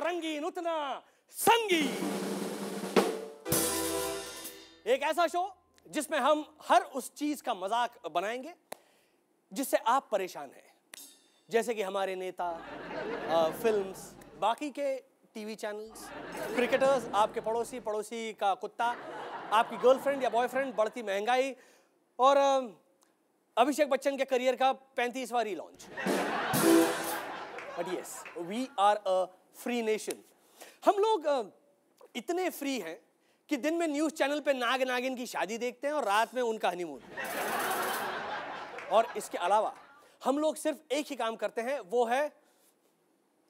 रंगीन उतना संगीन। एक ऐसा शो जिसमें हम हर उस चीज का मजाक बनाएंगे जिससे आप परेशान हैं, जैसे कि हमारे नेता, फिल्म्स, बाकी के टीवी चैनल्स, क्रिकेटर्स, आपके पड़ोसी, पड़ोसी का कुत्ता, आपकी गर्लफ्रेंड या बॉयफ्रेंड, बढ़ती महंगाई और अभिषेक बच्चन के करियर का 35वां relaunch. But yes, we are a free nation. हम लोग इतने फ्री हैं कि दिन में न्यूज चैनल पे नाग नागिन की शादी देखते हैं और रात में उनका हनीमून। और इसके अलावा हम लोग सिर्फ एक ही काम करते हैं, वो है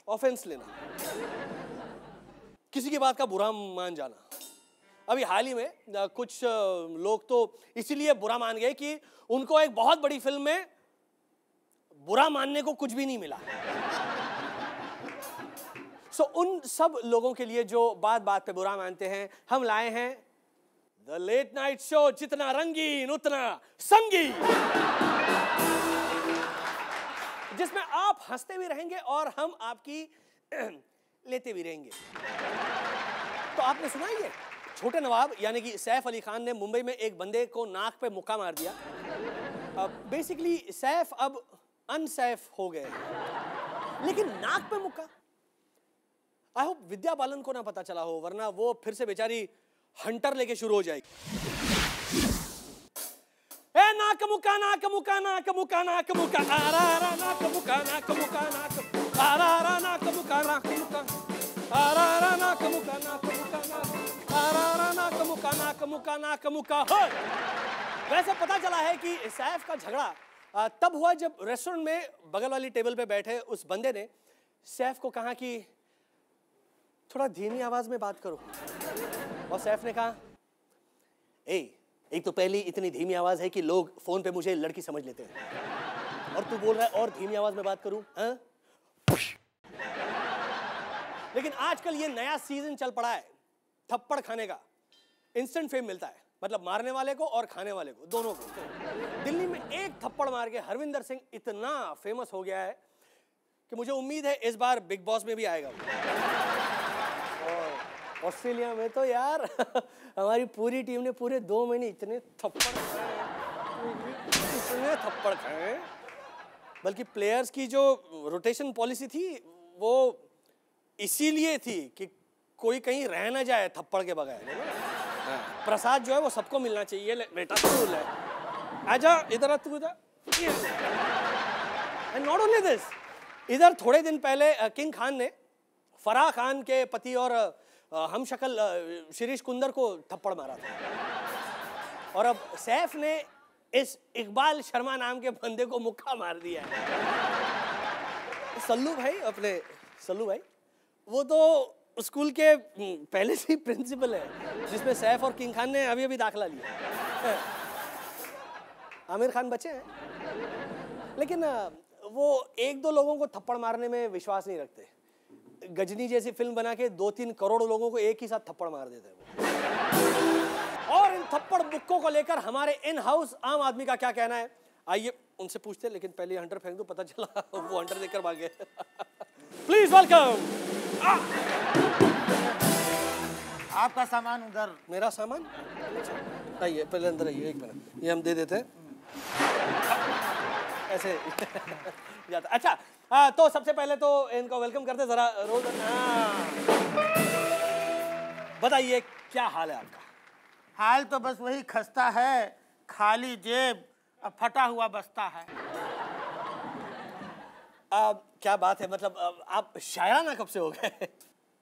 ऑफेंस लेना, किसी की बात का बुरा मान जाना। अभी हाल ही में कुछ लोग तो इसीलिए बुरा मान गए कि उनको एक बहुत बड़ी फिल्म में बुरा मानने को कुछ भी नहीं मिला। सो उन सब लोगों के लिए जो बात बात पे बुरा मानते हैं, हम लाए हैं द लेट नाइट शो, जितना रंगीन उतना संगीन, जिसमें आप हंसते भी रहेंगे और हम आपकी लेते भी रहेंगे। तो आपने सुना ही है, छोटे नवाब यानी कि सैफ अली खान ने मुंबई में एक बंदे को नाक पे मुक्का मार दिया। बेसिकली सैफ अब अनसैफ हो गए, लेकिन नाक पे मुक्का। आई होप विद्या बालन को ना पता चला हो, वरना वो फिर से बेचारी हंटर लेके शुरू हो जाएगी। ए नाक मुक्का नाक मुक्का नाक मुक्का नाक मुक्का आरा नाक मुक्का नाक मुक्का नाक आरा नाक मुक्का नाक मुक्का आरा नाक मुक्का नाक मुक्का नाक आरा नाक मुक्का नाक मुक्का नाक मुक्का। वैसे पता चला है कि सैफ का झगड़ा तब हुआ जब रेस्टोरेंट में बगल वाली टेबल पे बैठे उस बंदे ने सैफ को कहा कि थोड़ा धीमी आवाज में बात करो, और सैफ ने कहा एक तो पहली इतनी धीमी आवाज है कि लोग फोन पे मुझे लड़की समझ लेते हैं, और तू बोल रहा है और धीमी आवाज में बात करूं? लेकिन आजकल ये नया सीजन चल पड़ा है थप्पड़ खाने का। इंस्टेंट फेम मिलता है, मतलब मारने वाले को और खाने वाले को, दोनों को। तो दिल्ली में एक थप्पड़ मार के हरविंदर सिंह इतना फेमस हो गया है कि मुझे उम्मीद है इस बार बिग बॉस में भी आएगा। और ऑस्ट्रेलिया में तो यार हमारी पूरी टीम ने पूरे 2 महीने इतने थप्पड़ खाए, बल्कि प्लेयर्स की जो रोटेशन पॉलिसी थी वो इसीलिए थी कि कोई कहीं रह ना जाए थप्पड़ के बगैर। प्रसाद जो है वो सबको मिलना चाहिए। बेटा तू ले, आजा इधर, तू इधर। एंड नॉट ओनली दिस, इधर थोड़े दिन पहले किंग खान ने फराह खान के पति और हम शक्ल शिरीष कुंदर को थप्पड़ मारा था, और अब सैफ ने इस इकबाल शर्मा नाम के बंदे को मुक्का मार दिया है। सल्लू भाई, अपने सल्लू भाई, वो तो स्कूल के पहले से ही प्रिंसिपल है जिसमें सैफ और किंग खान ने अभी अभी दाखला लिया। आमिर खान बचे हैं, लेकिन वो 1-2 लोगों को थप्पड़ मारने में विश्वास नहीं रखते। गजनी जैसी फिल्म बना के 2-3 करोड़ लोगों को एक ही साथ थप्पड़ मार देते हैं। और इन थप्पड़ बुक्कों को लेकर हमारे इन हाउस आम आदमी का क्या कहना है, आइए उनसे पूछते हैं। लेकिन पहले हंटर फेंक दो, पता चला वो हंटर देकर भागे। Please welcome. आपका सामान उधर। मेरा सामान? अच्छा आइए, पहले अंदर आइए, 1 मिनट, ये हम दे देते हैं ऐसे जाता। अच्छा तो सबसे पहले तो इनको वेलकम करते, जरा रोल। बताइए क्या हाल है आपका? हाल तो बस वही खस्ता है, खाली जेब, फटा हुआ बस्ता है। क्या बात है, मतलब आप शायराना कब से हो गए?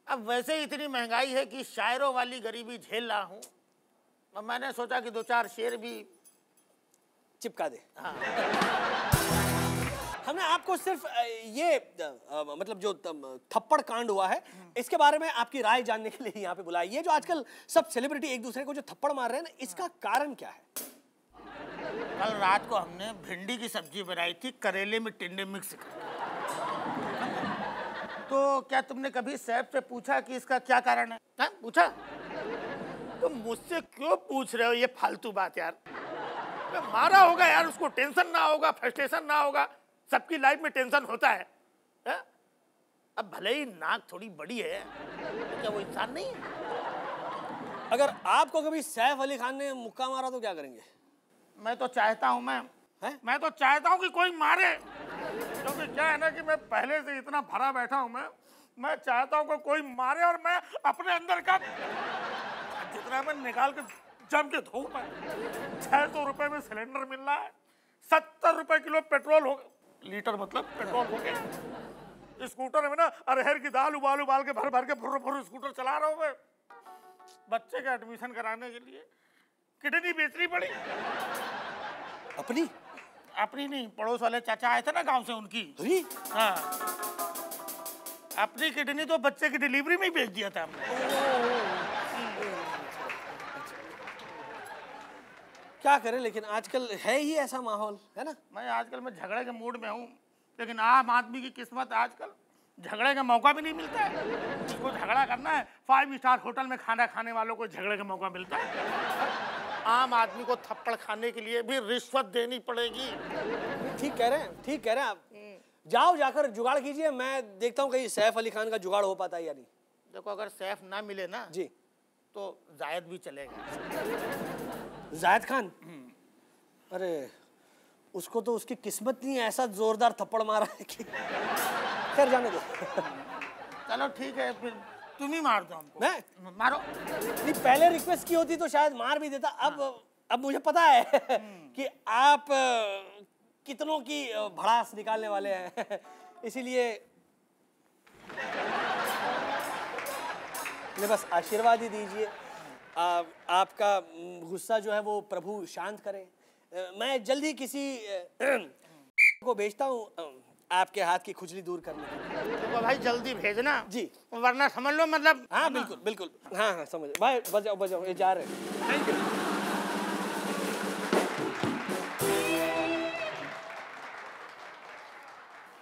अब वैसे ही इतनी महंगाई है कि शायरों वाली गरीबी झेल रहा हूँ। अब मैंने सोचा कि 2-4 शेर भी चिपका दे। हाँ। हमने आपको सिर्फ ये मतलब जो थप्पड़ कांड हुआ है इसके बारे में आपकी राय जानने के लिए यहाँ पे बुलाया। ये जो आजकल सब सेलिब्रिटी एक दूसरे को जो थप्पड़ मार रहे हैं ना, इसका कारण क्या है? कल रात को हमने भिंडी की सब्जी बनाई थी, करेले में टिंडे मिक्स कर। तो क्या तुमने कभी सैफ से पूछा कि इसका क्या कारण है? हाँ, पूछा? तो मुझसे क्यों पूछ रहे हो ये फालतू बात यार? मारा होगा यार, उसको टेंशन ना होगा, फ्रस्ट्रेशन ना होगा। सबकी लाइफ में टेंशन होता है, अब भले ही नाक थोड़ी बड़ी है, तो क्या वो इंसान नहीं है? अगर आपको कभी सैफ अली खान ने मुक्का मारा तो क्या करेंगे? मैं तो चाहता हूँ मैं तो चाहता हूँ कि कोई मारे, क्योंकि क्या है ना कि मैं पहले से इतना भरा बैठा हूँ। मैं चाहता हूँ कि कोई मारे और मैं अपने अंदर का जितना मैं निकाल के जम के धो पाए। 600 रुपए में सिलेंडर मिल रहा है, 70 रुपए किलो पेट्रोल हो, लीटर मतलब पेट्रोल हो गया। स्कूटर में ना अरहर की दाल उबाल उबाल के भर भर के फुर फुर स्कूटर चला रहा हूँ मैं। बच्चे का एडमिशन कराने के लिए किडनी बेचनी पड़ी। अपनी नहीं, पड़ोस वाले चाचा आए थे ना गांव से, उनकी। हाँ, अपनी किडनी तो बच्चे की डिलीवरी में ही बेच दिया था हमने। क्या करें, लेकिन आजकल है ही ऐसा माहौल, है ना। मैं आजकल मैं झगड़े के मूड में हूँ, लेकिन आम आदमी की किस्मत आजकल झगड़े का मौका भी नहीं मिलता है। जिसको झगड़ा करना है 5 स्टार होटल में खाना खाने वालों को झगड़े का मौका मिलता है। आम आदमी को थप्पड़ खाने के लिए भी रिश्वत देनी पड़ेगी। ठीक कह रहे हैं आप। जाओ, जाकर जुगाड़ कीजिए। मैं देखता हूँ कहीं सैफ अली खान का जुगाड़ हो पाता है या नहीं। देखो, अगर सैफ ना मिले ना जी, तो जायद भी चलेगा। जायद खान? अरे उसको तो उसकी किस्मत नहीं है, ऐसा जोरदार थप्पड़ मारा है कि खैर जाने दो। चलो ठीक है, फिर तुम ही मार दो हमको। मैं मारो। नहीं, पहले रिक्वेस्ट की होती तो शायद मार भी देता। अब मुझे पता है कि आप कितनों की भड़ास निकालने वाले हैं, इसीलिए बस आशीर्वाद ही दीजिए। आपका गुस्सा जो है वो प्रभु शांत करे। मैं जल्दी किसी को भेजता हूँ आपके हाथ की खुजली दूर करने के लिए। तो भाई जल्दी भेजना जी, वरना समझ लो मतलब। हाँ बिल्कुल। हाँ समझ भाई, बजाओ ये जा रहे हैं। Thank you.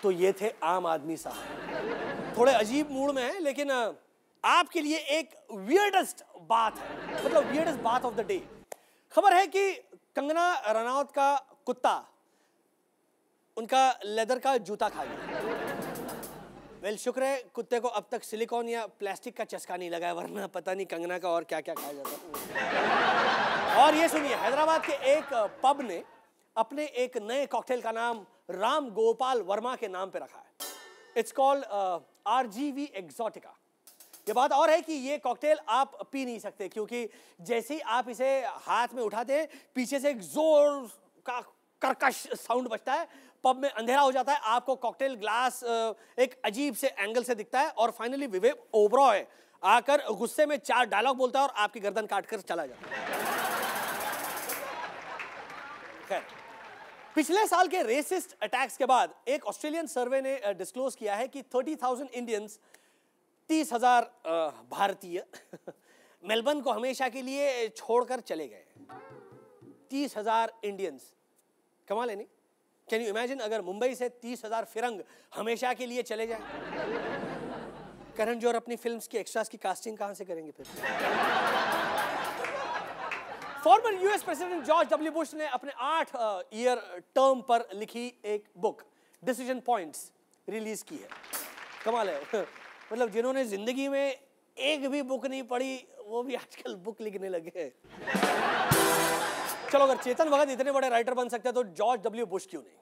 तो ये थे आम आदमी साहब, थोड़े अजीब मूड में हैं, लेकिन आपके लिए एक वियर्डेस्ट बात है, मतलब वियर्डेस्ट बात ऑफ द डे। खबर है कि कंगना रनौत का कुत्ता उनका लेदर का जूता खा गया। वेल, शुक्र है कुत्ते को अब तक सिलिकॉन या प्लास्टिक का चस्का नहीं लगा है, वरना पता नहीं कंगना का और क्या क्या खाया जाता। और ये सुनिए, हैदराबाद के एक पब ने अपने एक नए कॉकटेल का नाम राम गोपाल वर्मा के नाम पे रखा है। It's called RGV Exotica. ये बात और है कि ये कॉकटेल आप पी नहीं सकते, क्योंकि जैसे ही आप इसे हाथ में उठाते हैं, पीछे से एक जोर का कर्कश साउंड बजता है, पब में अंधेरा हो जाता है, आपको कॉकटेल ग्लास एक अजीब से एंगल से दिखता है, और फाइनली विवेक ओबरॉय आकर गुस्से में 4 डायलॉग बोलता है और आपकी गर्दन काटकर चला जाता है। खैर, पिछले साल के रेसिस्ट अटैक्स के बाद एक ऑस्ट्रेलियन सर्वे ने डिस्क्लोज किया है कि 30,000 इंडियंस, 30,000 भारतीय मेलबर्न को हमेशा के लिए छोड़कर चले गए। 30,000 इंडियंस, कमाल है नहीं? कैन यू इमेजिन अगर मुंबई से 30,000 फिरंग हमेशा के लिए चले जाएं? करण जौहर अपनी फिल्म्स की एक्स्ट्रास की कास्टिंग कहां से करेंगे फिर? Former US president George W Bush ने अपने 8 ईयर टर्म पर लिखी एक बुक डिसीजन पॉइंट्स रिलीज की है। कमाल है। मतलब जिन्होंने जिंदगी में एक भी बुक नहीं पढ़ी, वो भी आजकल बुक लिखने लगे। चलो, अगर चेतन भगत इतने बड़े राइटर बन सकते हैं तो जॉर्ज डब्ल्यू बुश क्यों नहीं?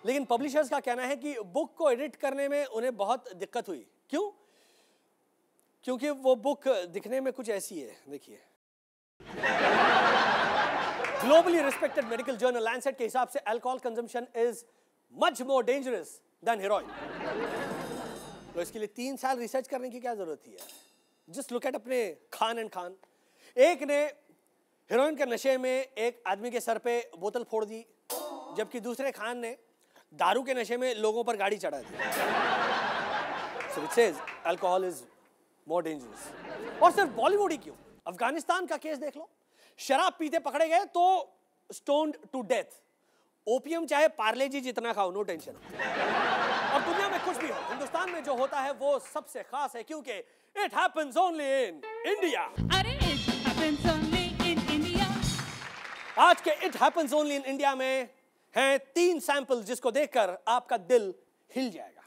लेकिन पब्लिशर्स का कहना है कि बुक को एडिट करने में उन्हें बहुत दिक्कत हुई। क्यों? क्योंकि वो बुक दिखने में कुछ ऐसी है, देखिए। Globally respected medical journal Lancet के हिसाब से alcohol consumption is much more dangerous than heroin. तो इसके लिए 3 साल रिसर्च करने की क्या जरूरत है? जस्ट लुक एट अपने खान एंड खान। एक ने हेरोइन के नशे में एक आदमी के सर पे बोतल फोड़ दी, जबकि दूसरे खान ने दारू के नशे में लोगों पर गाड़ी चढ़ा दी। So it says alcohol is more dangerous. और सिर्फ बॉलीवुड ही क्यों, अफगानिस्तान का केस देख लो। शराब पीते पकड़े गए तो स्टोन्ड टू डेथ। ओपियम चाहे पार्ले जी जितना खाओ, नो टेंशन। और दुनिया में कुछ भी हो, हिंदुस्तान में जो होता है वो सबसे खास है, क्योंकि it happens only in India. अरे it happens only in India। आज के it happens only in India में हैं 3 सैंपल जिसको देखकर आपका दिल हिल जाएगा।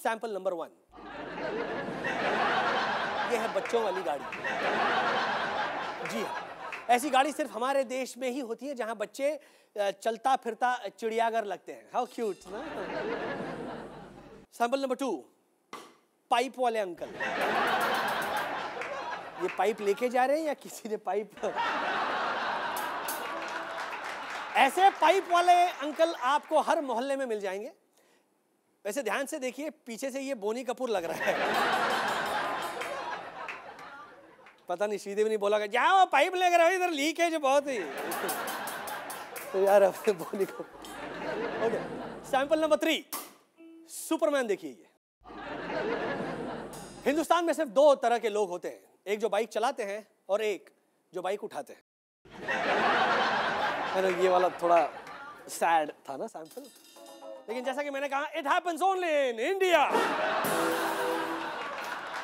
Sample number 1। ये है बच्चों वाली गाड़ी। जी हाँ, ऐसी गाड़ी सिर्फ हमारे देश में ही होती है जहां बच्चे चलता फिरता चिड़ियाघर लगते हैं। हाउ क्यूट ना। सैंपल नंबर 2, पाइप वाले अंकल। ये पाइप लेके जा रहे हैं या किसी ने पाइप ऐसे पाइप वाले अंकल आपको हर मोहल्ले में मिल जाएंगे। वैसे ध्यान से देखिए, पीछे से ये बोनी कपूर लग रहा है। पता नहीं सीधे भी नहीं बोला, जाओ पाइप लेकर आओ, इधर लीकेज बहुत ही। तो यार अपने Boney Kapoor. Okay, sample number 3, Superman. देखिए ये हिंदुस्तान में सिर्फ 2 तरह के लोग होते हैं, एक जो बाइक चलाते हैं और एक जो बाइक उठाते हैं। ये वाला थोड़ा सैड था ना सैंपल, लेकिन जैसा कि मैंने कहा, it happens only in India.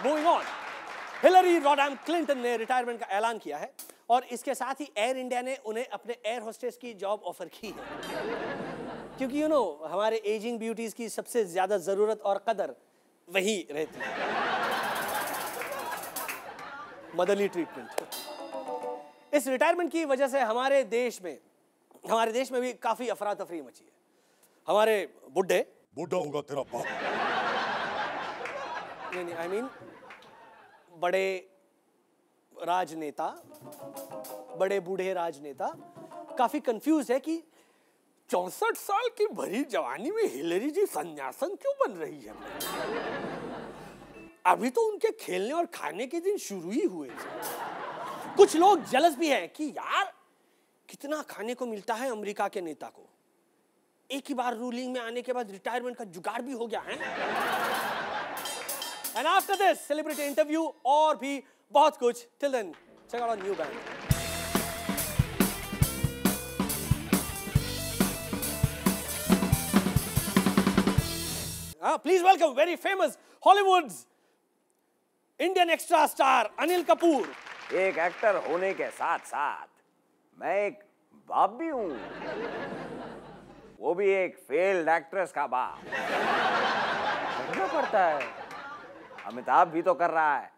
Moving on, Hillary Rodham Clinton ने रिटायरमेंट का ऐलान किया है और इसके साथ ही एयर इंडिया ने उन्हें अपने एयर होस्टेस की जॉब ऑफर की है, क्योंकि यू नो हमारे एजिंग ब्यूटीज की सबसे ज्यादा जरूरत और कदर वही रहती है, मदरली ट्रीटमेंट। इस रिटायरमेंट की वजह से हमारे देश में भी काफी अफरा तफरी मची है। हमारे बुड्ढे, बूढ़ा होगा तेरा बाप। नहीं, आई मीन बड़े राजनेता, बड़े बूढ़े राजनेता काफी कंफ्यूज है कि 64 साल की भरी जवानी में हिलरी जी सन्यासन क्यों बन रही है। अभी तो उनके खेलने और खाने के दिन शुरू ही हुए। कुछ लोग जलस भी हैं कि यार कितना खाने को मिलता है अमेरिका के नेता को, एक ही बार रूलिंग में आने के बाद रिटायरमेंट का जुगाड़ भी हो गया है। And after this celebrity interview और भी बहुत कुछ। Till then check out new band. Please welcome very famous Hollywood's Indian extra star Anil Kapoor. एक एक्टर होने के साथ साथ मैं एक बाप भी हूं, वो भी एक फेल्ड एक्ट्रेस का बाप। करना पड़ता है, अमिताभ भी तो कर रहा है।